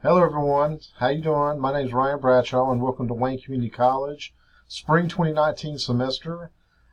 Hello everyone, how you doing? My name is Ryan Bradshaw and welcome to Wayne Community College, Spring 2019 semester.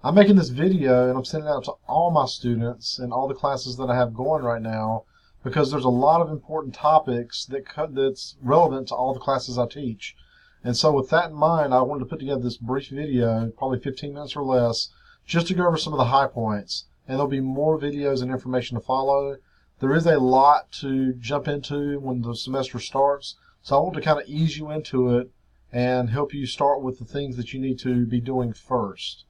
I'm making this video and I'm sending it out to all my students and all the classes that I have going right now because there's a lot of important topics that's relevant to all the classes I teach. And so with that in mind, I wanted to put together this brief video, probably 15 minutes or less, just to go over some of the high points. And there'll be more videos and information to follow. There is a lot to jump into when the semester starts, so I want to kind of ease you into it and help you start with the things that you need to be doing first.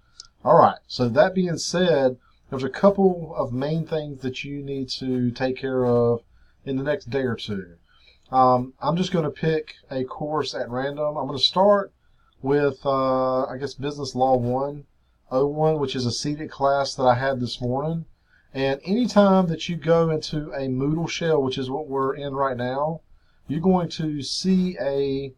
All right, so that being said, there's a couple of main things that you need to take care of in the next day or two. I'm just going to pick a course at random. I'm going to start with, I guess, Business Law 101, which is a seated class that I had this morning. And anytime that you go into a Moodle shell, which is what we're in right now, you're going to see a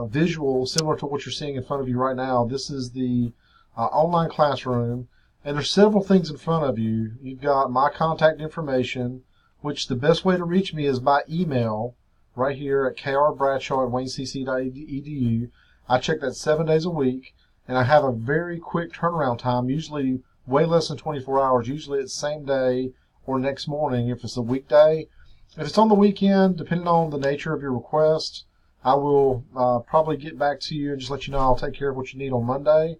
visual similar to what you're seeing in front of you right now. This is the online classroom, and there's several things in front of you. You've got my contact information, which the best way to reach me is by email right here at krbradshaw@waynecc.edu. I check that 7 days a week, and I have a very quick turnaround time, usually way less than 24 hours. Usually it's same day or next morning if it's a weekday. If it's on the weekend, depending on the nature of your request, I will probably get back to you and just let you know I'll take care of what you need on Monday.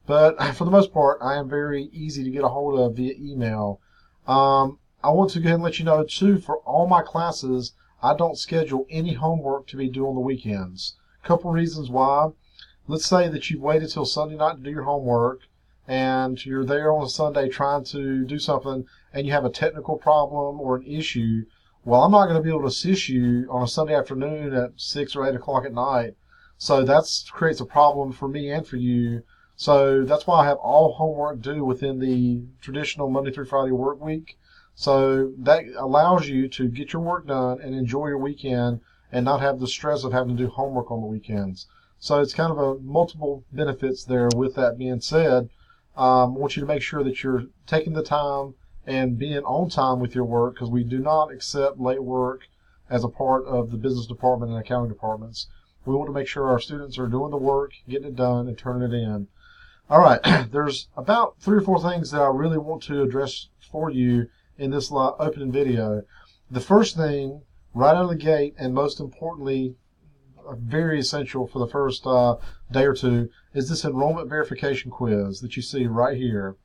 But for the most part, I am very easy to get a hold of via email. I want to go ahead and let you know, too, for all my classes, I don't schedule any homework to be due on the weekends. A couple reasons why. Let's say that you've waited till Sunday night to do your homework, and you're there on a Sunday trying to do something, and you have a technical problem or an issue. Well, I'm not going to be able to assist you on a Sunday afternoon at 6 or 8 o'clock at night. So that creates a problem for me and for you. So that's why I have all homework due within the traditional Monday through Friday work week. So that allows you to get your work done and enjoy your weekend and not have the stress of having to do homework on the weekends. So it's kind of a multiple benefits there. With that being said, I want you to make sure that you're taking the time and being on time with your work, because we do not accept late work as a part of the business department and accounting departments. We want to make sure our students are doing the work, getting it done, and turning it in. All right, there's about 3 or 4 things that I really want to address for you in this opening video. The first thing, right out of the gate, and most importantly, very essential for the first day or two, is this enrollment verification quiz that you see right here.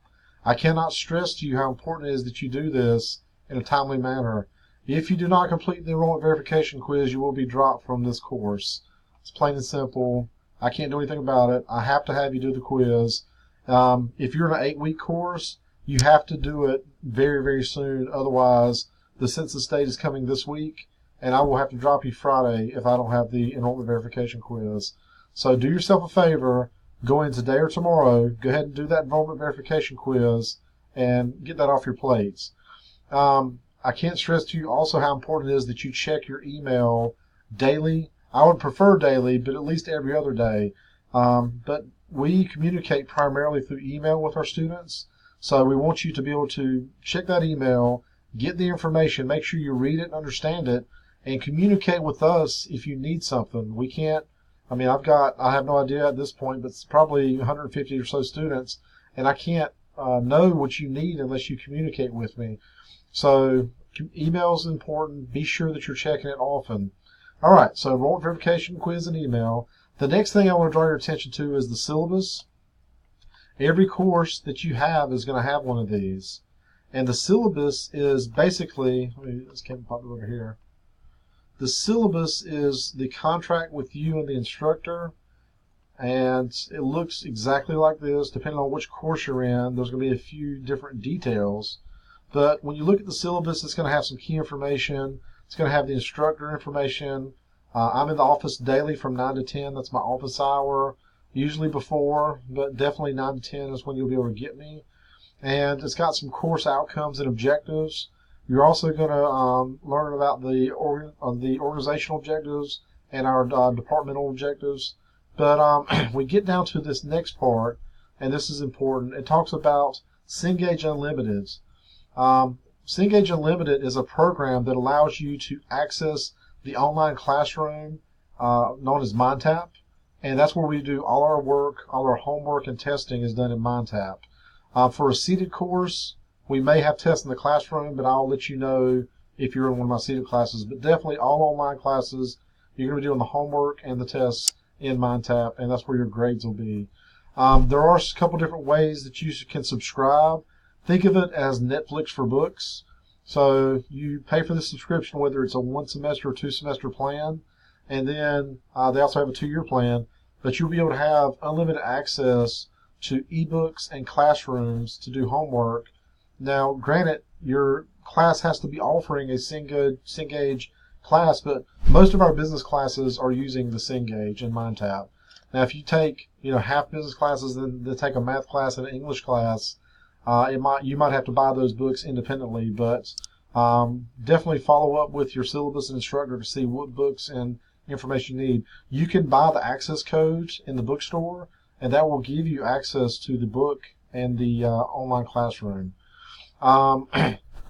I cannot stress to you how important it is that you do this in a timely manner. If you do not complete the enrollment verification quiz, you will be dropped from this course. It's plain and simple. I can't do anything about it. I have to have you do the quiz. If you're in an 8-week course, you have to do it very, very soon. Otherwise, the census date is coming this week, and I will have to drop you Friday if I don't have the enrollment verification quiz. So do yourself a favor, go in today or tomorrow, go ahead and do that enrollment verification quiz and get that off your plates. I can't stress to you also how important it is that you check your email daily. I would prefer daily, but at least every other day. But we communicate primarily through email with our students, so we want you to be able to check that email, get the information, make sure you read it and understand it, and communicate with us if you need something. We can't, I have no idea at this point, but it's probably 150 or so students, and I can't know what you need unless you communicate with me. So email is important. Be sure that you're checking it often. All right, so enrollment verification, quiz, and email. The next thing I want to draw your attention to is the syllabus. Every course that you have is going to have one of these. And the syllabus is basically, this can't pop it over here. The syllabus is the contract with you and the instructor, and it looks exactly like this. Depending on which course you're in, there's going to be a few different details. But when you look at the syllabus, it's going to have some key information. It's going to have the instructor information. I'm in the office daily from 9 to 10. That's my office hour. Usually before, but definitely 9 to 10 is when you'll be able to get me. And it's got some course outcomes and objectives. You're also going to learn about the organizational objectives and our departmental objectives. But we get down to this next part, and this is important. It talks about Cengage Unlimited. Cengage Unlimited is a program that allows you to access the online classroom known as MindTap, and that's where we do all our work, all our homework and testing is done in MindTap. For a seated course, we may have tests in the classroom, but I'll let you know if you're in one of my seated classes. But definitely all online classes, you're going to be doing the homework and the tests in MindTap, and that's where your grades will be. There are a couple different ways that you can subscribe. Think of it as Netflix for books. So you pay for the subscription, whether it's a 1 semester or 2 semester plan, and then they also have a 2-year plan, but you'll be able to have unlimited access to ebooks and classrooms to do homework. Now, granted, your class has to be offering a Cengage class, but most of our business classes are using the Cengage in MindTap. Now, if you take half business classes, then take a math class and an English class, you might have to buy those books independently, but definitely follow up with your syllabus instructor to see what books and information you need. You can buy the access code in the bookstore, and that will give you access to the book and the online classroom.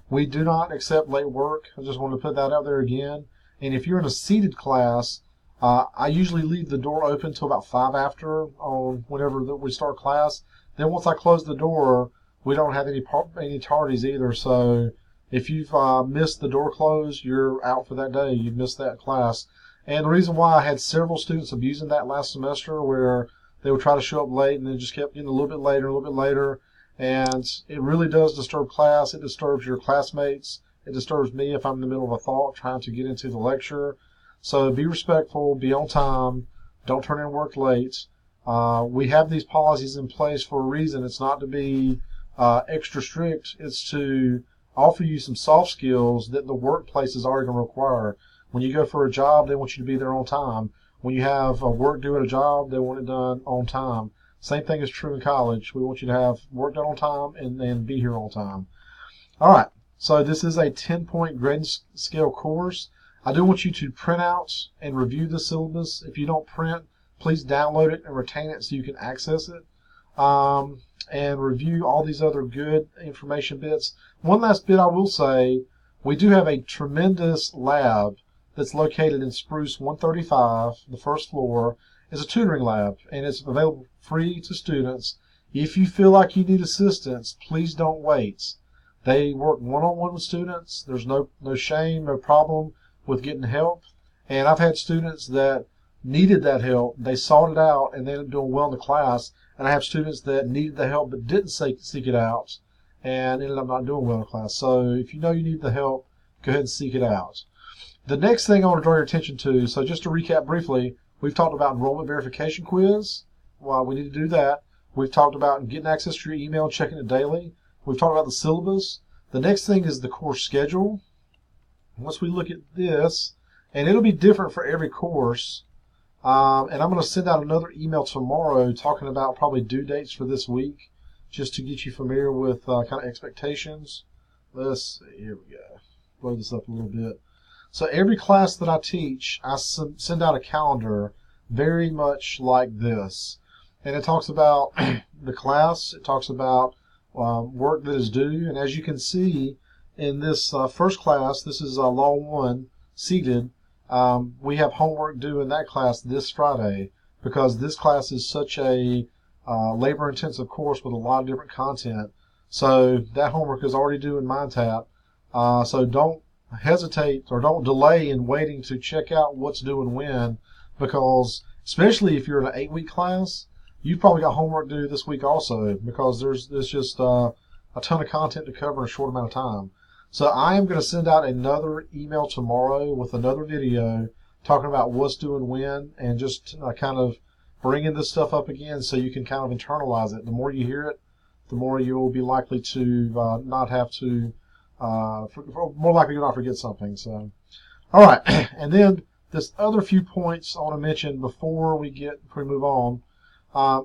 We do not accept late work. I just want to put that out there again. And if you're in a seated class, I usually leave the door open till about 5 after on whenever we start class. Then once I close the door, we don't have any tardies either. So if you've missed the door close, you're out for that day. You've missed that class. And the reason why I had several students abusing that last semester, where they would try to show up late and then just kept getting a little bit later, and it really does disturb class. It disturbs your classmates. It disturbs me if I'm in the middle of a thought trying to get into the lecture. So be respectful, be on time, don't turn in work late. We have these policies in place for a reason. It's not to be extra strict. It's to offer you some soft skills that the workplace is already going to require. When you go for a job, they want you to be there on time. When you have work due at a job, they want it done on time. Same thing is true in college. We want you to have work done on time and be here on time. All right, so this is a 10-point grading scale course. I do want you to print out and review the syllabus. If you don't print, please download it and retain it so you can access it. And review all these other good information bits. One last bit I will say, we do have a tremendous lab that's located in Spruce 135, the first floor. It's a tutoring lab, and it's available free to students. If you feel like you need assistance, please don't wait. They work one-on-one with students. There's no shame, no problem with getting help. And I've had students that needed that help. They sought it out, and they ended up doing well in the class. And I have students that needed the help but didn't seek it out and ended up not doing well in class. So if you know you need the help, go ahead and seek it out. The next thing I want to draw your attention to, so just to recap briefly, we've talked about enrollment verification quiz. Well, we need to do that. We've talked about getting access to your email, checking it daily. We've talked about the syllabus. The next thing is the course schedule. Once we look at this, and it'll be different for every course, and I'm going to send out another email tomorrow talking about probably due dates for this week, just to get you familiar with kind of expectations. Let's see, here we go. Blow this up a little bit. So every class that I teach, I send out a calendar very much like this. And it talks about the class, it talks about work that is due, and as you can see in this first class, this is Law 1, seated, we have homework due in that class this Friday, because this class is such a labor-intensive course with a lot of different content. So that homework is already due in MindTap. So don't hesitate or don't delay in waiting to check out what's due and when, because especially if you're in an 8-week class, you've probably got homework due this week also, because there's just a ton of content to cover in a short amount of time. So I am going to send out another email tomorrow with another video talking about what's due and when, and just kind of bringing this stuff up again so you can kind of internalize it. The more you hear it, the more you will be likely to not have to, more likely to not forget something. So, all right, and then this other few points I want to mention before we move on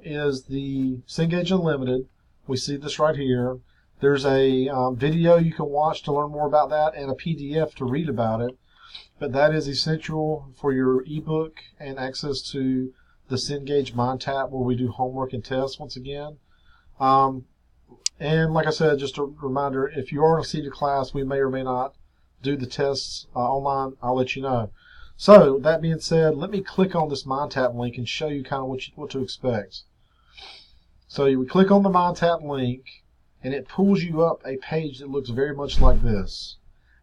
is the Cengage Unlimited. We see this right here. There's a video you can watch to learn more about that and a PDF to read about it. But that is essential for your ebook and access to the Cengage MindTap, where we do homework and tests once again. And like I said, just a reminder, if you are in a seated class, we may or may not do the tests online. I'll let you know. So that being said, let me click on this MindTap link and show you kind of what to expect. So you would click on the MindTap link, and it pulls you up a page that looks very much like this.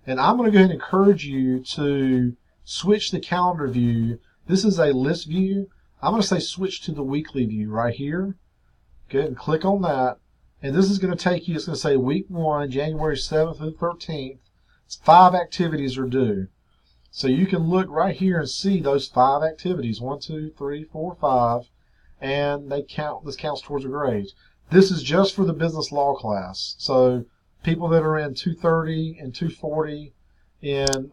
And I'm going to go ahead and encourage you to switch the calendar view. This is a list view. I'm going to say switch to the weekly view right here. Go ahead and click on that. And this is going to take you, it's going to say week 1, January 7th through 13th. 5 activities are due. So you can look right here and see those 5 activities. 1, 2, 3, 4, 5. And they count. This counts towards a grade. This is just for the business law class. So people that are in 230 and 240 in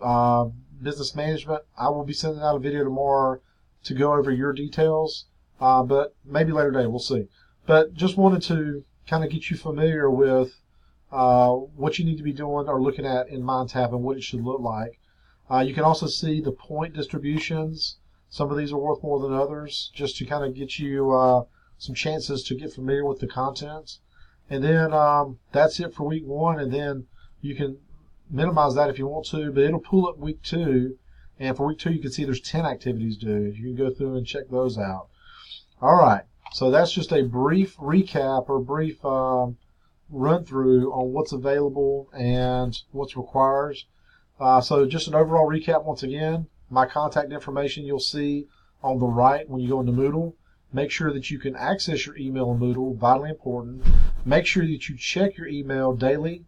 business management, I will be sending out a video tomorrow to go over your details, but maybe later today, we'll see. But just wanted to kind of get you familiar with what you need to be doing or looking at in MindTap and what it should look like. You can also see the point distributions. Some of these are worth more than others, just to kind of get you some chances to get familiar with the content. And then that's it for week 1, and then you can minimize that if you want to, but it'll pull up week 2, and for week 2 you can see there's 10 activities due. You can go through and check those out. All right, so that's just a brief recap or brief run through on what's available and what's required. So just an overall recap once again. My contact information you'll see on the right when you go into Moodle. Make sure that you can access your email in Moodle, vitally important. Make sure that you check your email daily,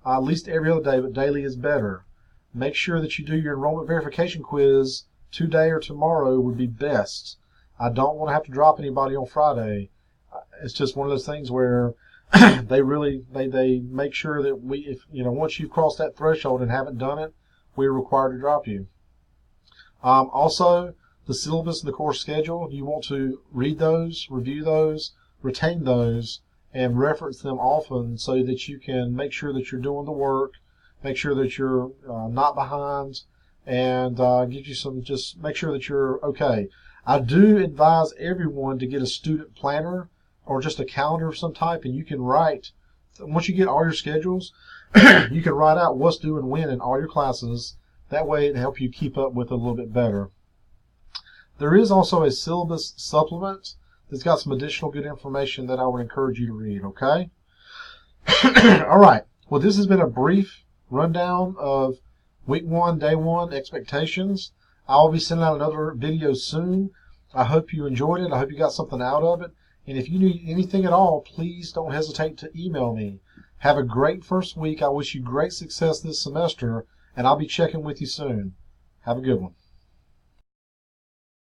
at least every other day, but daily is better. Make sure that you do your enrollment verification quiz today or tomorrow would be best. I don't want to have to drop anybody on Friday. It's just one of those things where they make sure that once you've crossed that threshold and haven't done it, we're required to drop you. Also, the syllabus and the course schedule, you want to read those, review those, retain those, and reference them often so that you can make sure that you're doing the work, make sure that you're not behind, and give you just make sure that you're okay. I do advise everyone to get a student planner or just a calendar of some type, and you can write, once you get all your schedules, you can write out what's due and when in all your classes. That way it helps you keep up with it a little bit better. There is also a syllabus supplement that's got some additional good information that I would encourage you to read, okay? All right. Well, this has been a brief rundown of week 1, day 1 expectations. I'll be sending out another video soon. I hope you enjoyed it. I hope you got something out of it. And if you need anything at all, please don't hesitate to email me. Have a great first week. I wish you great success this semester, and I'll be checking with you soon. Have a good one.